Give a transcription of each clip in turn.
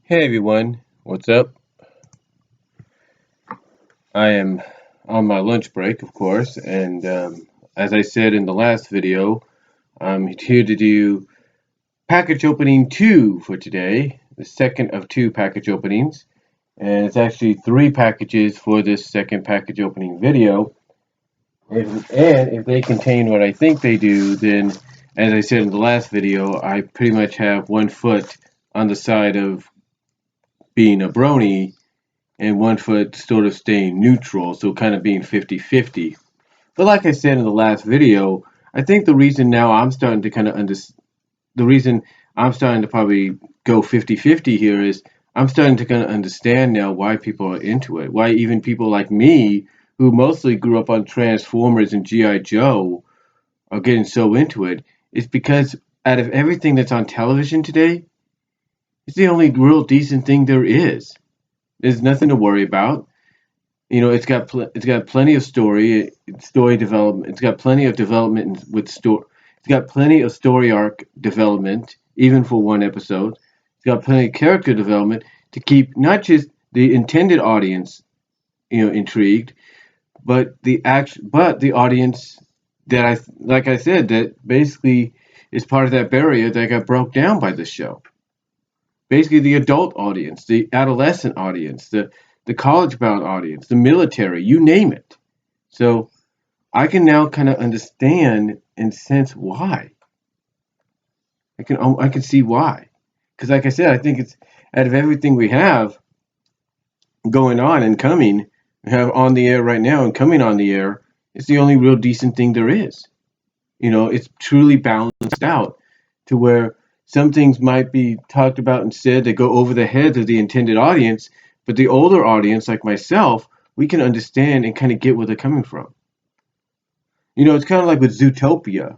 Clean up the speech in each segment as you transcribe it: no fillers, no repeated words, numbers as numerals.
Hey everyone, what's up? I am on my lunch break, of course, and as I said in the last video, I'm here to do package opening 2 for today, the second of 2 package openings, and it's actually 3 packages for this second package opening video. And if they contain what I think they do, then as I said in the last video, I pretty much have one foot on the side of being a brony and one foot sort of staying neutral, so kind of being 50-50. But like I said in the last video, I think the reason now I'm starting to kind of the reason I'm starting to probably go 50-50 here is I'm starting to kind of understand now why people are into it. Why even people like me, who mostly grew up on Transformers and G.I. Joe, are getting so into it. It's because out of everything that's on television today, it's the only real decent thing there is. There's nothing to worry about. It's got plenty of story development. It's got plenty of development with story. It's got plenty of story arc development, even for one episode. It's got plenty of character development to keep not just the intended audience, intrigued, but the audience that like I said, that basically is part of that barrier that got broke down by this show. Basically, the adult audience, the adolescent audience, the college bound audience, the military, you name it. So I can now kind of understand and sense why. I can see why. Because like I said, I think it's out of everything we have going on and coming, we have on the air right now and coming on the air, it's the only real decent thing there is. It's truly balanced out to where some things might be talked about and said that go over the heads of the intended audience, but the older audience, like myself, we can understand and kind of get where they're coming from. It's kind of like with Zootopia.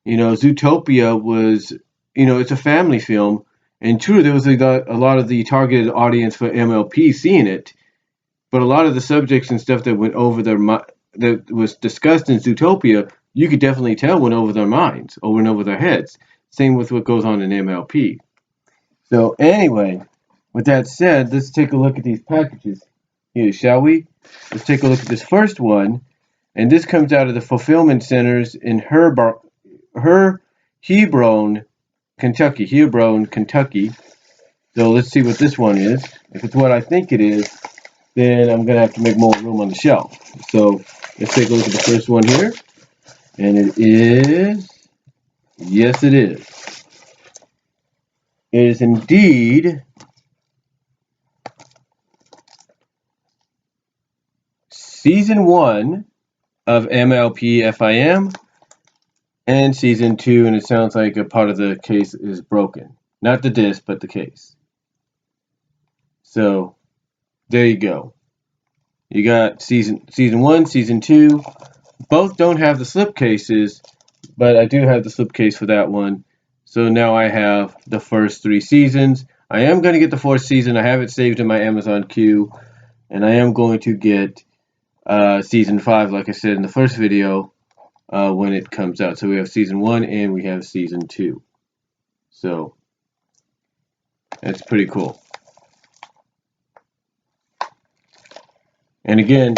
Zootopia was, it's a family film, and true, there was a lot of the targeted audience for MLP seeing it, but a lot of the subjects and stuff that went over that was discussed in Zootopia, you could definitely tell went over their minds or went over their heads. Same with what goes on in MLP. So anyway, with that said, let's take a look at these packages here, shall we? Let's take a look at this first one, and this comes out of the fulfillment centers in Hebron, Kentucky. Hebron, Kentucky. So let's see what this one is. If it's what I think it is, then I'm gonna have to make more room on the shelf. So let's take a look at the first one here. And it is, yes it is. It is indeed Season 1 of MLP FIM and Season 2, and it sounds like a part of the case is broken. Not the disc, but the case. So, there you go. You got Season 1, Season 2. Both don't have the slipcases, but I do have the slipcase for that one. So now I have the first 3 seasons. I am going to get the 4th season. I have it saved in my Amazon queue. And I am going to get Season 5, like I said in the first video, when it comes out. So we have Season 1 and we have Season 2. So that's pretty cool. And again,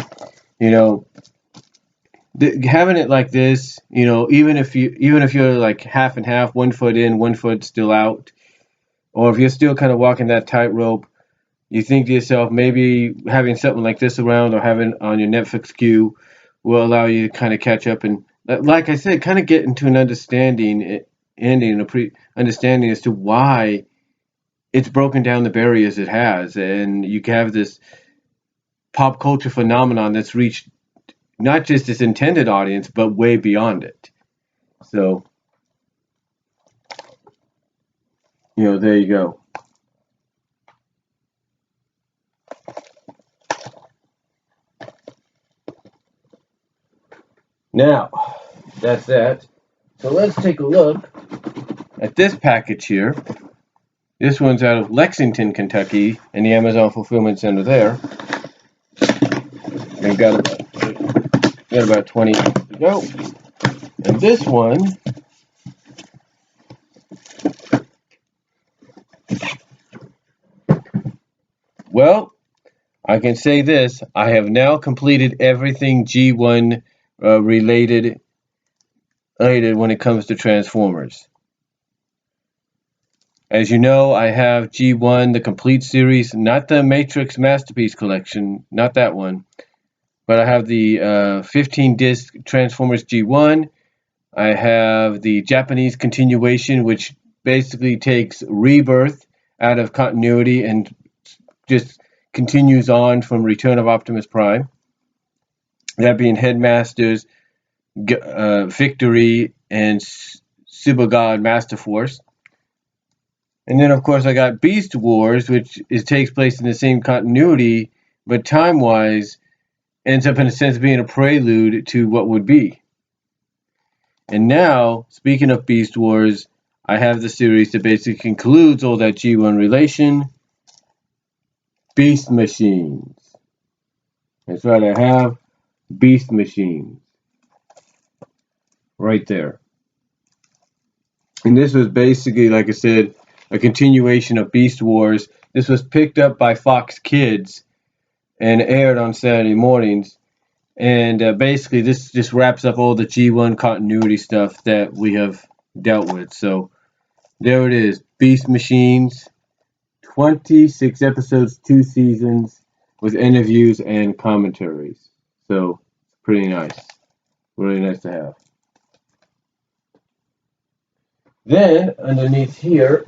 having it like this, even if you're like half and half, 1 foot in, 1 foot still out, or if you're still kind of walking that tightrope, you think to yourself, maybe having something like this around or having on your Netflix queue will allow you to kind of catch up and, like I said, kind of get into an understanding as to why it's broken down the barriers it has, and you have this pop culture phenomenon that's reached not just its intended audience, but way beyond it. So, there you go. Now, that's that. So let's take a look at this package here. This one's out of Lexington, Kentucky, in the Amazon Fulfillment Center there. We've got about 20 to go. And this one Well, I can say this. I have now completed everything G1 related when it comes to Transformers. As you know, I have G1, the complete series, not the Matrix Masterpiece Collection, not that one, but I have the 15 disc Transformers G1. I have the Japanese continuation, which basically takes Rebirth out of continuity and just continues on from Return of Optimus Prime. That being Headmasters, Victory, and Subagad Master Force. And then, of course, I got Beast Wars, which takes place in the same continuity, but time-wise ends up, in a sense, being a prelude to what would be. And now, speaking of Beast Wars, I have the series that basically concludes all that G1 relation. Beast Machines. That's right, I have Beast Machines. Right there. And this was basically, like I said, a continuation of Beast Wars. This was picked up by Fox Kids and aired on Saturday mornings. And basically, this just wraps up all the G1 continuity stuff that we have dealt with. So there it is, Beast Machines, 26 episodes, 2 seasons, with interviews and commentaries. So pretty nice, really nice to have. Then underneath here,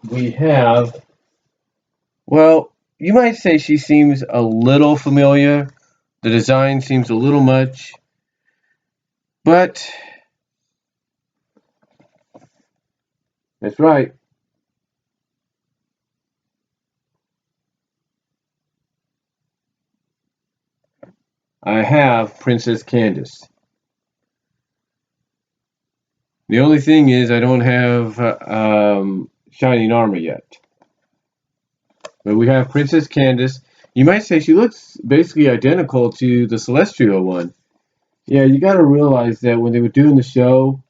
we have, well, you might say she seems a little familiar. The design seems a little much, but that's right. I have Princess Candace. The only thing is I don't have Shining Armor yet. But we have Princess Candace. You might say she looks basically identical to the Celestial one. Yeah, you got to realize that when they were doing the show,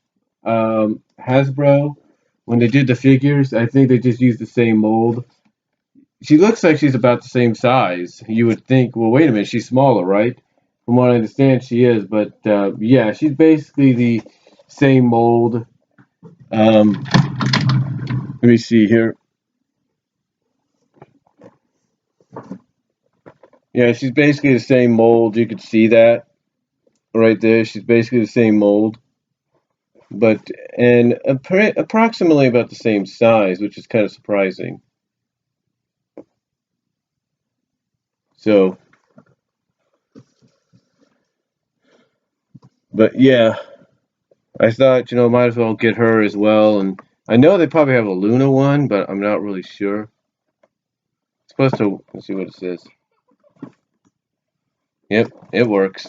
Hasbro, when they did the figures, I think they just used the same mold. She looks like she's about the same size. You would think, well, wait a minute, she's smaller, right? From what I understand, she is. But yeah, she's basically the same mold. Let me see here. Yeah, she's basically the same mold. You could see that right there. She's basically the same mold, but and approximately about the same size, which is kind of surprising. So, but yeah, I thought, might as well get her as well. And I know they probably have a Luna one, but I'm not really sure. It's supposed to, let's see what it says. Yep, it works.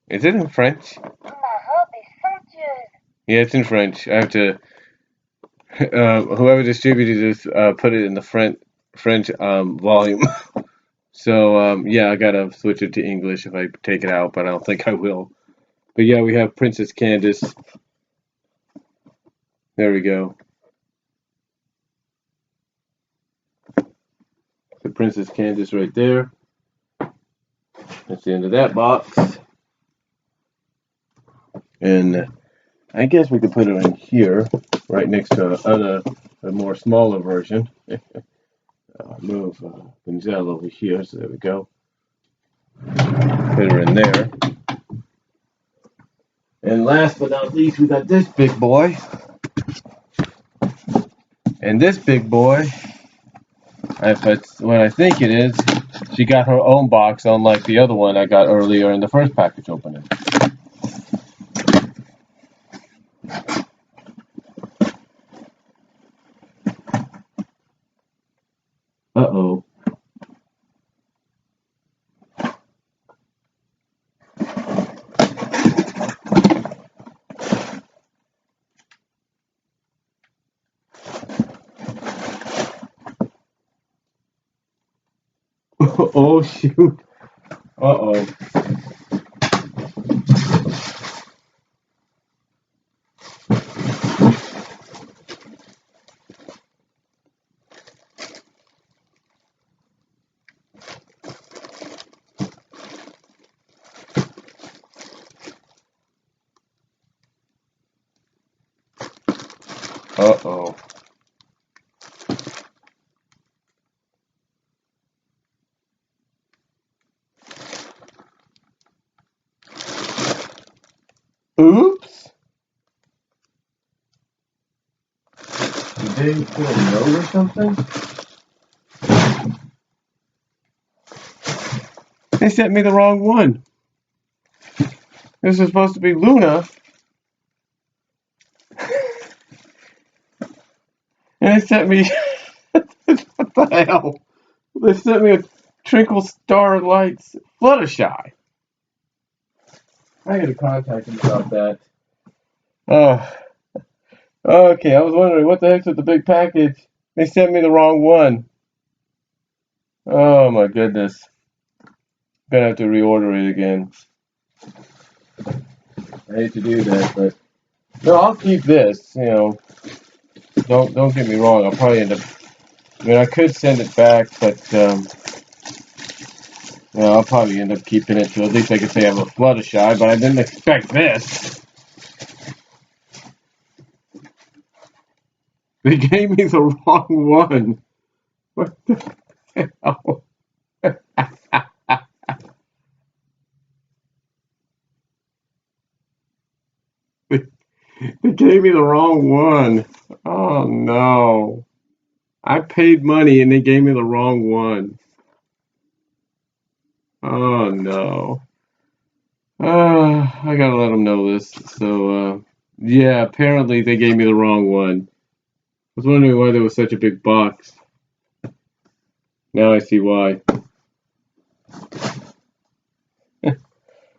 Is it in French? Yeah, it's in French. I have to. Whoever distributed this put it in the French volume. So yeah, I gotta switch it to English if I take it out, but I don't think I will. But yeah, we have Princess Candace. There we go. The Princess Candace right there. That's the end of that box. And I guess we could put it in here, right next to a more smaller version. Move Gonzalo over here, so there we go. Put her in there. And last but not least, we got this big boy. And this big boy, what I think it is, she got her own box, unlike the other one I got earlier in the first package opening. Uh-oh. Oh shoot. Uh-oh. Uh-oh. Oops. Did they put a note or something? They sent me the wrong one. This is supposed to be Luna. And they sent me... What the hell? They sent me a Twinkle Star Lights Fluttershy. I gotta contact them about that. Oh. Okay, I was wondering, what the heck's with the big package? They sent me the wrong one. Oh my goodness. Gonna have to reorder it again. I hate to do that, but no, I'll keep this. You know, don't get me wrong. I'll probably end up. I mean, I could send it back, but you know, I'll probably end up keeping it. So at least I can say I have a Fluttershy. But I didn't expect this. They gave me the wrong one. What the hell? They gave me the wrong one. Oh no. I paid money and they gave me the wrong one. Oh no. I gotta let them know this. So, yeah, apparently they gave me the wrong one. I was wondering why there was such a big box. Now I see why.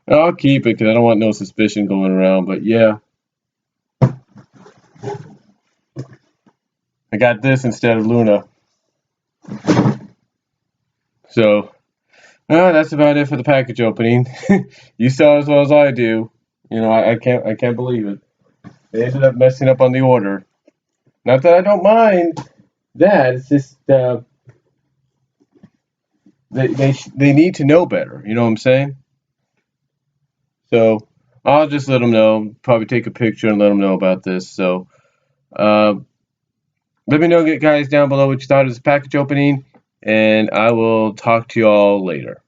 I'll keep it because I don't want no suspicion going around, but yeah. I got this instead of Luna. So, that's about it for the package opening. You saw as well as I do. You know, I can't believe it. They ended up messing up on the order. Not that I don't mind that. It's just they need to know better. You know what I'm saying? So I'll just let them know. Probably take a picture and let them know about this. So let me know, guys, down below what you thought of this package opening, and I will talk to you all later.